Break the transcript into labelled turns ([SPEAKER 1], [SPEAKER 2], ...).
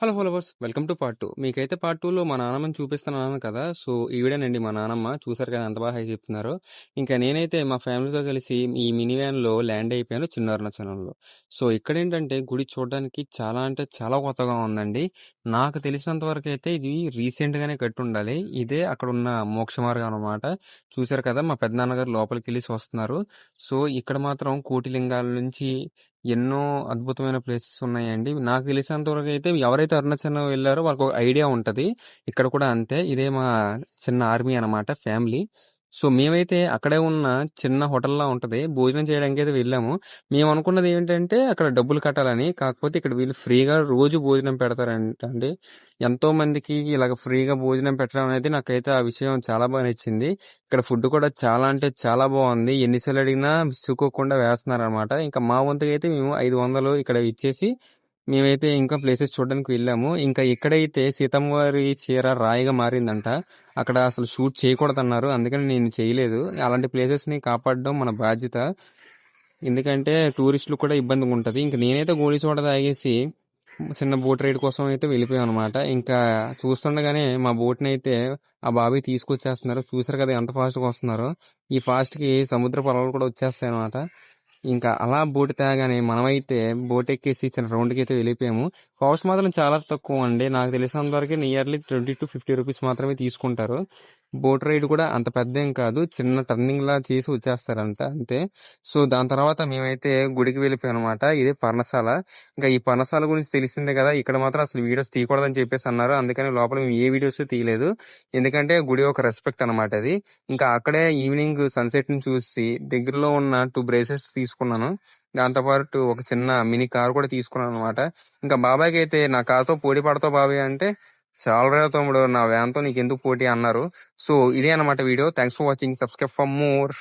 [SPEAKER 1] Hello followers welcome to part 2. మీకైతే part 2లో మా నాన్నమ్మని చూపిస్తున్నాను కదా. సో ఈవిడేనండి మా నానమ్మ. చూసారు కదా ఎంత బాగా హై చెప్తున్నారు. ఇంకా నేనైతే మా ఫ్యామిలీతో కలిసి ఈ మినీ వ్యాన్లో ల్యాండ్ అయిపోయాను చిన్న అరుణాచలంలో. సో ఇక్కడ ఏంటంటే గుడి చూడడానికి చాలా అంటే చాలా కొత్తగా ఉందండి. నాకు తెలిసినంత వరకు అయితే ఇది రీసెంట్గానే కట్టి ఉండాలి. ఇదే అక్కడ ఉన్న మోక్ష మార్గం అనమాట. చూసారు కదా మా పెద్దనాన్నగారు లోపలికి వెళ్ళి వస్తున్నారు. సో ఇక్కడ మాత్రం కోటి లింగాల నుంచి ఎన్నో అద్భుతమైన ప్లేసెస్ ఉన్నాయండి. నాకు తెలిసినంత వరకు అయితే ఎవరైతే అరుణాచలం వెళ్లారో వాళ్ళకి ఒక ఐడియా ఉంటది. ఇక్కడ కూడా అంతే. ఇదే మా చిన్న ఆర్మీ అన్నమాట ఫ్యామిలీ. సో మేమైతే అక్కడే ఉన్న చిన్న హోటల్‌లా ఉంటది. భోజనం చేయడానికి అయితే వెళ్ళాము. మేము అనుకున్నది ఏంటంటే అక్కడ డబ్బులు కట్టాలని. కాకపోతే ఇక్కడ వీళ్ళు ఫ్రీగా రోజు భోజనం పెడతారంటండి. ఎంతో మందికి ఇలాగ ఫ్రీగా భోజనం పెట్టడం అనేది నాకైతే ఆ విషయం చాలా బాగా నచ్చింది. ఇక్కడ ఫుడ్ కూడా చాలా అంటే చాలా బాగుంది. ఎన్నిసార్లు అడిగినా విసుక్కోకుండా వేస్తున్నారనమాట. ఇంకా మా వంతుగా అయితే మేము 500 ఇక్కడ ఇచ్చేసి మేమైతే ఇంకా ప్లేసెస్ చూడడానికి వెళ్ళాము. ఇంకా ఇక్కడైతే సీతమ్మ వారి చీర రాయిగా మారిందంట. అక్కడ అసలు షూట్ చేయకూడదన్నారు. అందుకని నేను చేయలేదు. అలాంటి ప్లేసెస్ని కాపాడడం మన బాధ్యత. ఎందుకంటే టూరిస్టులు కూడా ఇబ్బందిగా ఉంటది. ఇంక నేనైతే గోలీ సోడా తాగేసి చిన్న బోట్ రైడ్ కోసం అయితే వెళ్ళిపోయాం అనమాట. ఇంకా చూస్తుండగానే మా బోట్ని అయితే ఆ బాబాయ్ తీసుకొచ్చేస్తున్నారు. చూసారు కదా ఎంత ఫాస్ట్గా వస్తున్నారో. ఈ ఫాస్ట్కి సముద్ర పొలాలు కూడా వచ్చేస్తాయి అనమాట. ఇంకా అలా బోట్ తేగానే మనమైతే బోట్ ఎక్కేసి చిన్న రౌండ్కి అయితే వెళ్ళిపోయాము. కాస్ట్ మాత్రం చాలా తక్కువ అండి. నాకు తెలిసినంత వరకు నియర్లీ 20 to 50 రూపీస్ మాత్రమే తీసుకుంటారు. బోట్ రైడ్ కూడా అంత పెద్ద ఏం కాదు. చిన్న టర్నింగ్ లా చేసి వచ్చేస్తారంట అంతే. సో దాని తర్వాత మేమైతే గుడికి వెళ్ళిపోయాం అనమాట. ఇదే పర్ణశాల. ఇంకా ఈ పర్ణశాల గురించి తెలిసిందే కదా. ఇక్కడ మాత్రం అసలు వీడియోస్ తీయకూడదని చెప్పేసి అన్నారు. అందుకని లోపల మేము ఏ వీడియోస్ తీయలేదు. ఎందుకంటే గుడి ఒక రెస్పెక్ట్ అనమాట అది. ఇంకా అక్కడే ఈవినింగ్ సన్సెట్ ని చూసి దగ్గరలో ఉన్న 2 బ్రేసెస్ తీసుకున్నాను. దాంతోపాటు ఒక చిన్న మినీ కార్ కూడా తీసుకున్నాను అనమాట. ఇంకా బాబాయ్కి అయితే నా కార్తో పోటీ పడతావు బాబాయ్ అంటే చాలరా తమ్ముడు నా వ్యాన్తో నీకెందుకు పోటీ అన్నారు. సో ఇదే అనమాట video. Thanks for watching. Subscribe for more.